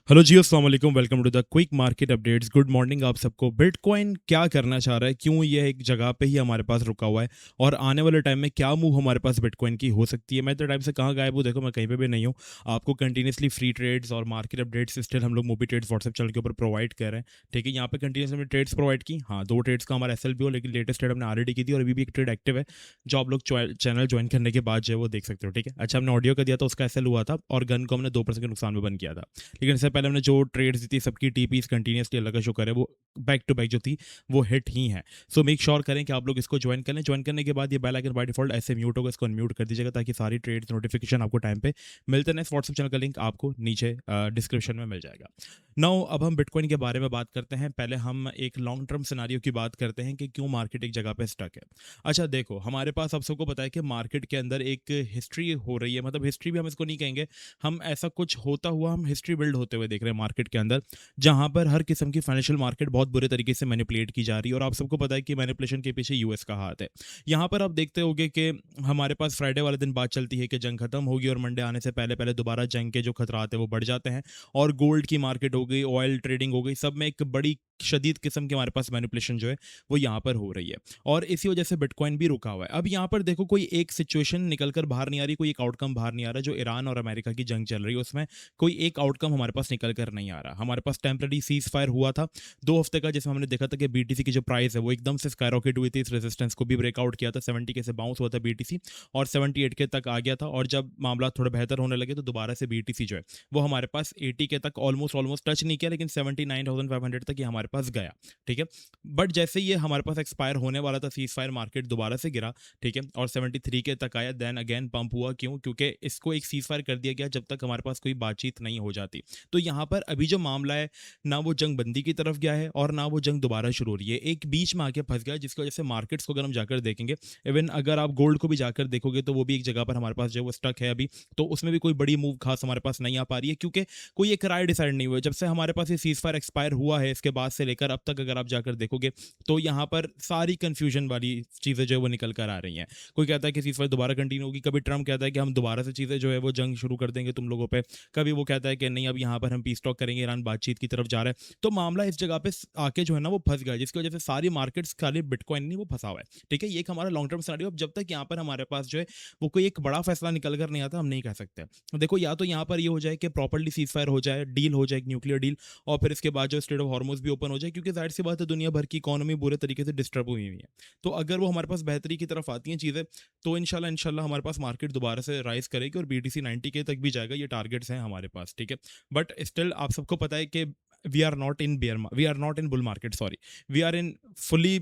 Hello जी, अस्सलाम वालेकुम। Welcome to the quick market updates. Good morning आप सबको। बिटकॉइन क्या करना चाह रहा है, क्यों यह एक जगह पे ही हमारे पास रुका हुआ है और आने वाले टाइम में क्या मूव हमारे पास बिटकॉइन की हो सकती है। मैं इतने टाइम से कहाँ गायब हूँ, देखो मैं कहीं पे भी नहीं हूँ। आपको कंटिन्यूसली फ्री ट्रेड्स और मार्केट अपडेट्स स्टिल हम लोग मूवी ट्रेड्स व्हाट्सएप चैनल के ऊपर प्रोवाइड कर रहे हैं। ठीक है, यहाँ पे कंटिन्यूसली हमने ट्रेड्स प्रोवाइड की। हाँ, 2 ट्रेड्स का हमारा एसएल भी हो, लेकिन लेटेस्ट ट्रेड हमने ऑलरेडी की थी और अभी भी एक ट्रेड एक्टिव है जो आप लोग चैनल ज्वाइन करने के बाद जो है वो देख सकते हो। ठीक है, अच्छा, हमने ऑडियो का दिया था, उसका एसएल हुआ था और गन को हमने 2% के नुकसान में बंद किया था। लेकिन इससे पहले हमने जो ट्रेड्स दी थी सबकी टीपीस कंटिन्यूसली अल्लाह का शुक्र है वो बैक टू बैक जो थी वो हिट ही है। सो मेक श्योर करें कि आप लोग इसको ज्वाइन कर लें। ज्वाइन करने के बाद ये बेल आइकन बाय डिफॉल्ट ऐसे म्यूट होगा, इसको अनम्यूट कर दीजिएगा ताकि सारी ट्रेड्स नोटिफिकेशन आपको टाइम पे मिलते रहें। व्हाट्सएप चैनल का लिंक आपको नीचे डिस्क्रिप्शन में मिल जाएगा। नाउ अब हम बिटकॉइन के बारे में बात करते हैं। पहले हम एक लॉन्ग टर्म सिनारियो की बात करते हैं कि क्यों मार्केट एक जगह पे स्टक है। अच्छा देखो, हमारे पास आप सबको पता है कि मार्केट के अंदर एक हिस्ट्री हो रही है, मतलब हिस्ट्री भी हम इसको नहीं कहेंगे, हम ऐसा कुछ होता हुआ हम हिस्ट्री बिल्ड होते हुए देख रहे हैं मार्केट के अंदर, जहां पर हर किस्म की फाइनेंशियल मार्केट बहुत बुरे तरीके से मैनिपुलेट की जा रही है। और आप सबको पता है कि मैनिपुलेशन के पीछे यूएस का हाथ है। यहां पर आप देखते होंगे कि हमारे पास फ्राइडे वाले दिन बात चलती है कि जंग खत्म होगी और मंडे आने से पहले पहले दोबारा जंग के जो खतरात है वो बढ़ जाते हैं। और गोल्ड की मार्केट हो गई, ऑयल ट्रेडिंग हो गई, सब में एक बड़ी शदीद किस्म की हमारे पास मैनिपुलेशन जो है वो यहाँ पर हो रही है। और इसी वजह से बिटकॉइन भी रुका हुआ है। अब यहाँ पर देखो, कोई एक सिचुएशन निकल कर बाहर नहीं आ रही, कोई एक आउटकम बाहर नहीं आ रहा। जो ईरान और अमेरिका की जंग चल रही है उसमें कोई एक आउटकम हमारे पास निकल कर नहीं आ रहा। हमारे पास टेम्पररी सीज फायर हुआ था 2 हफ्ते का, जिसमें हमने देखा था कि बीटीसी की जो प्राइस है वो एकदम से स्काईरॉकेट हुई थी, इस रेजिस्टेंस को भी ब्रेकआउट किया था, 70 के से बाउंस हुआ था बीटीसी और 78 के तक आ गया था। और जब मामला थोड़ा बेहतर होने लगे तो दोबारा से बीटीसी जो है वो हमारे पास 80 के तक ऑलमोस्ट टच नहीं किया, लेकिन 79,500 तक ये हमारे पास गया। ठीक है, बट जैसे ये हमारे पास एक्सपायर होने वाला था सीज फायर, मार्केट दोबारा से गिरा। ठीक है, और 73 के तक आया, देन अगेन पंप हुआ। क्यों? क्योंकि इसको एक सीज फायर कर दिया गया जब तक हमारे पास कोई बातचीत नहीं हो जाती। तो यहाँ पर अभी जो मामला है, ना वो जंग बंदी की तरफ गया है और ना वो जंग दोबारा शुरू हो रही है, एक बीच में आके फंस गया, जिसकी वजह से मार्केट्स को अगर हम जाकर देखेंगे, इवन अगर आप गोल्ड को भी जाकर देखोगे तो वो भी एक जगह पर हमारे पास जो है वो स्टक है अभी। तो उसमें भी कोई बड़ी मूव खास हमारे पास नहीं आ पा रही है, क्योंकि कोई एक राय डिसाइड नहीं हुआ है। जब से हमारे पास ये सीज फायर एक्सपायर हुआ है, इसके बाद से लेकर अब तक अगर आप जाकर देखोगे तो यहाँ पर सारी कंफ्यूजन वाली चीज़ें जो है वो निकल कर आ रही हैं। कोई कहता है कि सीज फायर दोबारा कंटिन्यू होगी, कभी ट्रम्प कहता है कि हम दोबारा से चीज़ें जो है वो जंग शुरू कर देंगे तुम लोगों पे, कभी वो कहता है कि नहीं अब यहाँ पर हम पीस टॉक करेंगे, ईरान बातचीत की तरफ जा रहा है। तो मामला इस जगह पे आके जो है ना वो फंस गया, जिसकी वजह से सारी मार्केट्स खाली बिटकॉइन नहीं वो फंसा हुआ है। ठीक है, ये एक हमारा लॉन्ग टर्म सिनेरियो। अब जब तक यहाँ पर हमारे पास जो है वो कोई एक बड़ा फैसला निकल कर नहीं आता, हम नहीं कह सकते। देखो, या तो यहाँ पर ये हो जाए कि प्रॉपर्ली सीज फायर हो जाए, डील हो जाए, एक न्यूक्लियर डील, और फिर इसके बाद जो स्टेट ऑफ हॉर्मोज भी ओपन हो जाए, क्योंकि जाहिर सी बात है दुनिया भर की इकोनॉमी बुरे तरीके से डिस्टर्ब हुई हुई है। तो अगर वो हमारे पास बेहतरी की तरफ आती हैं चीज़ें, तो इंशाल्लाह इंशाल्लाह हमारे पास मार्केट दोबारा से राइज करेगी और बीटीसी 90 के तक भी जाएगा। ये टारगेट्स हैं हमारे पास। ठीक है, बट स्टिल आप सबको पता है कि we are not in bull market, sorry, we are in fully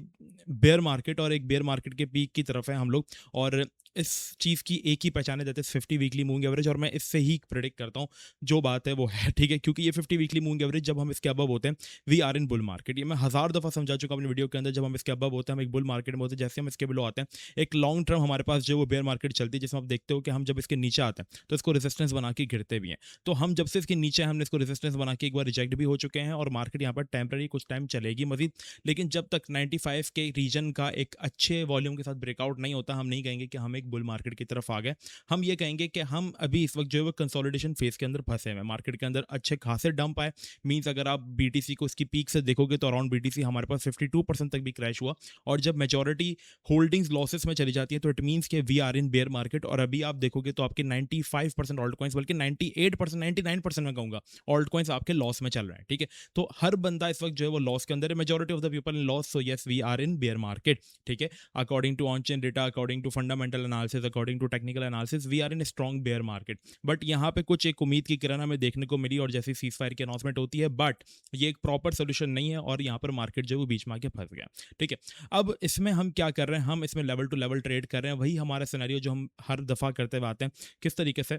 bear market, और एक बेयर मार्केट के पीक की तरफ है हम लोग। और इस चीज़ की एक ही पहचान है, that is 50 weekly moving average, और मैं इससे ही प्रेडिक्ट करता हूँ जो बात है वो है। ठीक है, क्योंकि ये 50 वीकली मूविंग एवरेज जब हम इसके अबव होते हैं, we are in bull market. ये मैं हज़ार दफ़ा समझा चुका अपनी वीडियो के अंदर, जब हम इसके अबव होते हैं हम एक बुल मार्केट में होते हैं, जैसे हम इसके बिलो आते हैं एक लॉन्ग टर्म हमारे पास जो वो बेयर मार्केट चलती है, जिसमें आप देखते हो कि हम जब इसके नीचे आते हैं तो इसको रेजिस्टेंस बना के गिरते भी हैं। तो हम जब से इसके नीचे हमने इसको रेजिस्टेंस बना के एक बार रिजेक्ट भी हो चुके हैं, और मार्केट यहाँ पर टेम्पररी कुछ टाइम चलेगी मजीद। लेकिन जब तक 95 के रीजन का एक अच्छे वॉल्यूम के साथ ब्रेकआउट नहीं होता, हम नहीं कहेंगे कि हम एक बुल मार्केट की तरफ आ गए। हम ये कहेंगे कि हम अभी इस वक्त जो है वो कंसोलिडेशन फेज के अंदर फंसे हुए हैं। मार्केट के अंदर अच्छे खासे डंप आए, मींस अगर आप बीटीसी को इसकी पीक से देखोगे तो अराउंड बीटीसी हमारे पास 52% तक भी क्रैश हुआ। और जब मेजॉरिटी होल्डिंग्स लॉसेस में चली जाती है तो इट मींस कि we are in bear market. और अभी आप देखोगे तो आपके 95% ऑल्ट कॉइंस, बल्कि 98%, 99% में कहूंगा, ऑल्ट कॉइंस आपके लॉस में चल रहे हैं। ठीक है, तो हर बंदा इस वक्त जो है वो लॉस के अंदर है, majority of the people in loss. So yes, we are in bear market. ठीक है, according to on chain data, according to fundamental analysis, according to technical analysis, we are in strong bear market. But यहाँ पे कुछ एक उम्मीद की किरण हमें देखने को मिली, और जैसे सीज फायर की अनाउंसमेंट होती है, बट ये एक प्रॉपर सोल्यूशन नहीं है, और यहाँ पर मार्केट जो है वो बीच में आके फंस गया। ठीक है, अब इसमें हम क्या कर रहे हैं, हम इसमें लेवल टू लेवल ट्रेड कर रहे हैं, वही हमारा सिनेरियो जो हम हर दफा करते हुए आते हैं। किस तरीके से?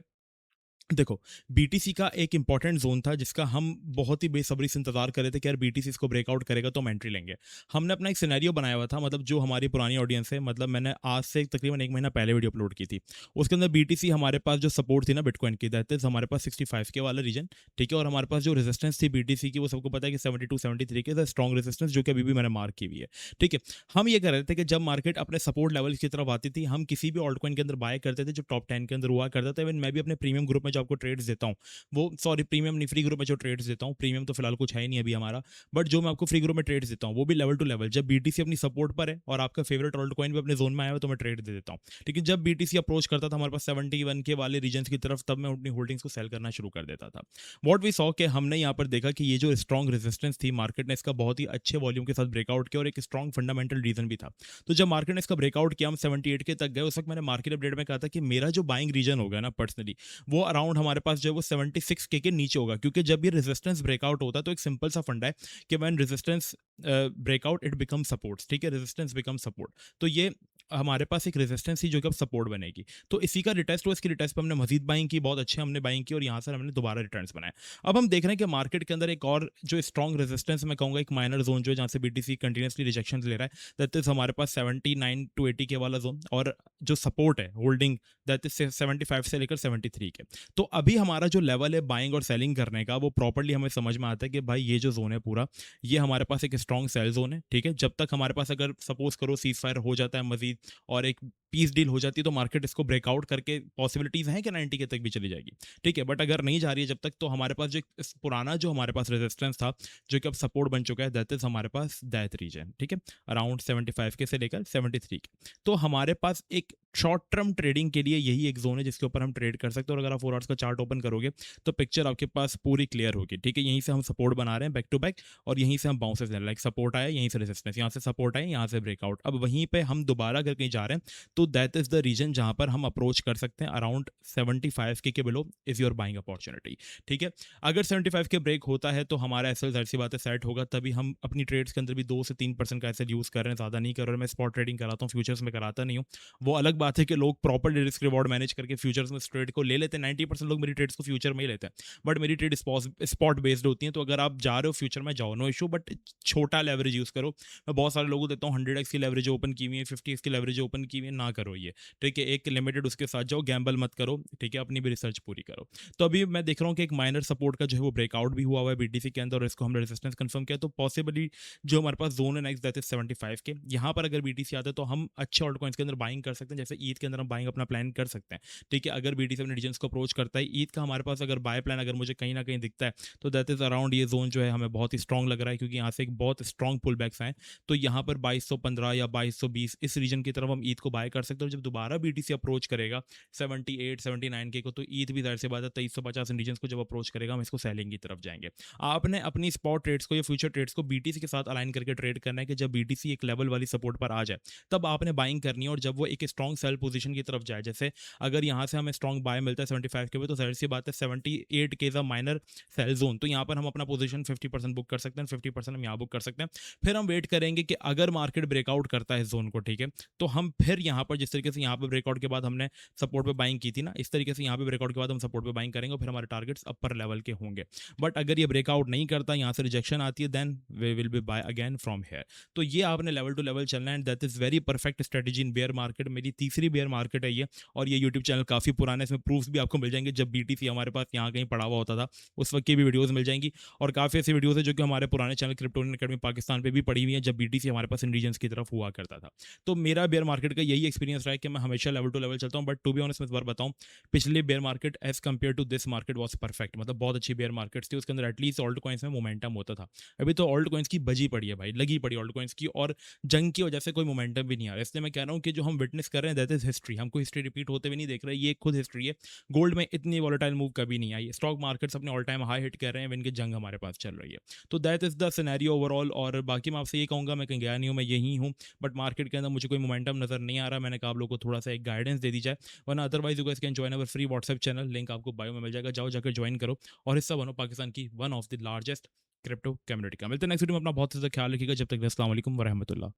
देखो, बीटीसी का एक इंपॉर्टेंट जोन था जिसका हम बहुत ही बेसब्री से इंतजार कर रहे थे कि यार बीटीसी इसको ब्रेकआउट करेगा तो हम एंट्री लेंगे। हमने अपना एक सिनेरियो बनाया हुआ था, मतलब जो हमारी पुरानी ऑडियंस है, मतलब मैंने आज से तकरीबन 1 महीना पहले वीडियो अपलोड की थी। उसके अंदर बीटीसी हमारे पास जो सपोर्ट थी ना बिटकॉइन की, दैट इज हमारे पास 65 के वाला रीजन। ठीक है, और हमारे पास जो रेजिस्टेंस थी बीटीसी की वो सबको पता है कि 72 73 के स्ट्रॉन्ग रेजिस्टेंस, जो कि अभी भी मैंने मार्क की हुई है। ठीक है, हम ये कर रहे थे कि जब मार्केट अपने सपोर्ट लेवल की तरफ आती थी, हम किसी भी ऑल्ट कॉइन के अंदर बाय करते थे जो टॉप 10 के अंदर हुआ करता था। इवन मैं भी अपने प्रीमियम ग्रुप में जो आपको ट्रेड्स देता हूँ, वो सॉरी प्रीमियम नहीं, फ्री ग्रुप में जो ट्रेड्स देता हूँ, प्रीमियम तो फिलहाल कुछ है ही नहीं अभी हमारा, बट जो मैं आपको फ्री ग्रुप में ट्रेड्स देता हूँ वो भी लेवल टू लेवल, जब बीटीसी अपनी सपोर्ट पर है और आपका फेवरेट ऑल्ट कॉइन भी अपने जोन में आया हो तो मैं ट्रेड दे देता हूँ। लेकिन जब बीटीसी अप्रोच करता था हमारे पास 71 के वाले रीजन की तरफ, तब मैं अपनी होल्डिंग्स को सेल करना शुरू कर देता था। वॉट वी सॉ कि हमने यहाँ पर देखा कि ये जो स्ट्रॉन्ग रेजिस्टेंस थी, मार्केट ने इसका बहुत ही अच्छे वॉल्यूम के साथ ब्रेकआउट किया और एक स्ट्रॉन्ग फंडामेंटल रीजन भी था। तो जब मार्केट ने इसका ब्रेकआउट किया, हम 78 के तक गए, उस वक्त मैंने मार्केट अपडेट में कहा था कि मेरा जो बाइंग रीजन होगा ना पर्सनली, वो अराउंड हमारे पास जो है वो 76 के नीचे होगा, क्योंकि जब ये रेजिस्टेंस ब्रेकआउट होता है तो एक सिंपल सा फंडा है कि when resistance breakout it become supports, ठीक है, रेजिस्टेंस बिकम सपोर्ट। तो ये हमारे पास एक रेजिस्टेंस थी जो कि अब सपोर्ट बनेगी, तो इसी का रिटेस्ट हुआ, इसकी रिटेस्ट पर हमने मजीद बाइंग की, बहुत अच्छे हमने बाइंग की और यहाँ से हमने दोबारा रिटर्न्स बनाए। अब हम देख रहे हैं कि मार्केट के अंदर एक और जो स्ट्रॉन्ग रेजिस्टेंस, मैं कहूँगा एक माइनर जोन जो है जहाँ से बीटीसी कंटिन्यूसली रिजेक्शन ले रहा है, दैट इज हमारे पास 79 टू 80 के वाला जोन, और जो सपोर्ट है होल्डिंग दैट इज 75 से लेकर 73 के। तो अभी हमारा जो लेवल है बाइंग और सेलिंग करने का, वो प्रॉपर्ली हमें समझ में आता है कि भाई ये जो जोन है पूरा, ये हमारे पास एक स्ट्रॉन्ग सेल जोन है, ठीक है। जब तक हमारे पास अगर सपोज करो सीज फायर हो जाता है मजीद और एक पीस डील हो जाती है, तो मार्केट इसको ब्रेकआउट करके पॉसिबिलिटीज हैं कि 90 के तक भी चली जाएगी, ठीक है। बट अगर नहीं जा रही है जब तक, तो हमारे पास जो पुराना जो हमारे पास रेजिस्टेंस था जो कि अब सपोर्ट बन चुका है, दैट इज हमारे पास दैट रीजन, ठीक है, अराउंड 75 के से लेकर 73 के। तो हमारे पास एक शॉर्ट टर्म ट्रेडिंग के लिए यही एक जोन है जिसके ऊपर हम ट्रेड कर सकते हैं, और अगर आप 4 आवर्स का चार्ट ओपन करोगे तो पिक्चर आपके पास पूरी क्लियर होगी, ठीक है। यहीं से हम सपोर्ट बना रहे हैं बैक टू बैक, और यहीं से हम बाउंसेस ले रहे हैं, लाइक सपोर्ट आया, यहीं से रेजिस्टेंस, यहाँ से सपोर्ट आया, यहाँ से ब्रेकआउट, अब वहीं पे हम दोबारा अगर कहीं जा रहे हैं तो दैट इज द रीजन जहां पर हम अप्रोच कर सकते हैं, अराउंड 75 के below is your buying opportunity, ठीक है। अगर 75 के ब्रेक होता है तो हमारा एसएल जाहिर सी बात है सेट होगा, तभी हम अपनी ट्रेड्स के अंदर भी 2 से 3% का एसएल यूज कर रहे हैं, ज्यादा नहीं कर रहे हैं। मैं स्पॉट ट्रेडिंग कराता हूँ, फ्यूचर्स में कराता नहीं हूँ। वो अलग बात है कि लोग प्रॉपर रिस्क रिवॉर्ड मैनेज करके फ्यूचर्स में ट्रेड को ले लेते हैं, 90% लोग मेरी ट्रेड्स को फ्यूचर में ही लेते हैं, बट मेरी ट्रेड स्पॉट बेस्ड होती है। तो अगर आप जा रहे हो फ्यूचर में जाओ, नो इशू, बट छोटा लेवरेज यूज करो। मैं बहुत सारे लोगों को देता हूँ 100x की लेवरेज ओपन की हुई है, 50x की लेवरेज ओपन की हुई है, ना करो ये, ठीक है। एक लिमिटेड उसके साथ जाओ, गैम्बल मत करो, ठीक है, अपनी भी रिसर्च पूरी करो। तो अभी मैं देख रहा हूँ कि एक माइनर सपोर्ट का जो है वो ब्रेकआउट भी हुआ है बीटीसी के अंदर, और इसको हमने रेजिस्टेंस कंफर्म किया, तो पॉसिबली जो हमारे पास जोन है नेक्स्ट दैट इज 75 के, यहाँ पर अगर बीटीसी आता है तो हम अच्छे ऑल्ट कॉइन्स के अंदर बाइंग कर सकते हैं, जैसे ईद के अंदर हम बाइंग अपना प्लान कर सकते हैं, ठीक है। अगर बीटीसी अपने रीजन्स को अप्रोच करता है, ईद का हमारे पास अगर बाय प्लान अगर मुझे कहीं ना कहीं दिखता है, तो दैट इज अराउंड ये जोन जो है हमें बहुत ही स्ट्रॉन्ग लग रहा है, क्योंकि यहाँ से एक बहुत स्ट्रॉन्ग पुल बैक्स आए, तो यहाँ पर 2215 या 2220 इस रीजन की तरफ हम ईद को बाय कर सकते हैं। और जब दोबारा बीटीसी अप्रोच करेगा 78 79 के को, तो ईद भी जाहिर सी बात है 2350 इंडिजन्स को जब अप्रोच करेगा, हम इसको सेलिंग की तरफ जाएंगे। आपने अपनी स्पॉट ट्रेड्स को या फ्यूचर ट्रेड्स को बीटीसी के साथ अलाइन करके ट्रेड करना है कि जब बीटीसी एक लेवल वाली सपोर्ट पर आ जाए तब आपने बाइंग करनी है, और जब वो एक स्ट्रॉन्ग सेल पोजीशन की तरफ जाए, जैसे अगर यहाँ से हमें स्ट्रॉन्ग बाय मिलता है 75 के पे, तो जाहिर सी बात है 78 के is a minor sell zone, तो यहाँ पर हम अपना पोजीशन 50% बुक कर सकते हैं, 50% हम यहाँ बुक कर सकते हैं। फिर हम वेट करेंगे कि अगर मार्केट ब्रेकआउट करता है इस जोन को, ठीक है, तो हम फिर यहाँ पर जिस तरीके से यहाँ पर ब्रेकआउट के बाद हमने सपोर्ट पे बाइंग की थी ना, इस तरीके से यहाँ पे ब्रेकआउट के बाद हम सपोर्ट पे बाइंग करेंगे, और फिर हमारे टारगेट्स अपर लेवल के होंगे। बट अगर ये ब्रेकआउट नहीं करता, यहाँ से रिजेक्शन आती है, then we will be buy again from here. तो ये आपने लेवल टू लेवल चलना है, and that is very perfect strategy in bear market. मेरी तीसरी बेयर मार्केट है ये, और ये यूट्यूब चैनल काफी पुराना है, इसमें प्रूफ्स भी आपको मिल जाएंगे। जब बीटीसी हमारे पास यहाँ कहीं पड़ा हुआ होता था उस वक्त की भी वीडियोस मिल जाएंगी, और काफी ऐसी वीडियोस है जो कि हमारे पुराने चैनल क्रिप्टोनियन अकेडमी पाकिस्तान पे भी पड़ी हुई है, जब बीटीसी हमारे पास इन रीजन्स की तरफ हुआ करता था। तो मेरा बेयर मार्केट का यही एक्सपीरियंस रहा है कि मैं हमेशा लेवल टू लेवल चलता हूँ, बट टू बी ऑनेस्ट मैं इस बार बताऊँ, पिछले bear market as compared to this market was perfect, मतलब बहुत अच्छी बेयर मार्केट्स थी, उसके अंदर एटलीस्ट ऑल्ट कॉइन्स में मोमेंटम होता था। अभी तो ऑल्ट कॉइन्स की बजी पड़ी है भाई, लगी पड़ी ऑल्ट कॉइन्स की, और जंग की वजह से कोई मोमेंटम भी नहीं आ रहा। इसलिए मैं कह रहा हूँ कि जो हम विटनेस कर रहे हैं दैट इज हिस्ट्री, हमको हिस्ट्री रिपीट होते हुए नहीं देख रहे, ये खुद हिस्ट्री है। गोल्ड में इतनी वॉलेटाइल मूव कभी नहीं आई, स्टॉक मार्केट्स अपने ऑल टाइम हाई हिट कर रहे हैं, इनकी जंग हमारे पास चल रही है। तो that is the scenario overall, और बाकी मैं आपसे ये कहूँगा, मैं कहीं गया नहीं हूँ, मैं यही हूँ, बट मार्केट के अंदर मुझे कोई मोमेंटम नजर नहीं आ रहा। मैंने कहा आप लोगों को थोड़ा सा एक गाइडेंस दे दी जाए, वरना otherwise you guys can join our free WhatsApp channel, link आपको बायो में मिल जाएगा, जाओ जाकर ज्वाइन करो और हिस्सा बनो पाकिस्तान की one of the largest crypto community का। मिलते हैं नेक्स्ट वीडियो में, अपना बहुत ज़्यादा ख्याल रखिएगा, जब तक अस्सलाम वालेकुम वरहमतुल्लाह।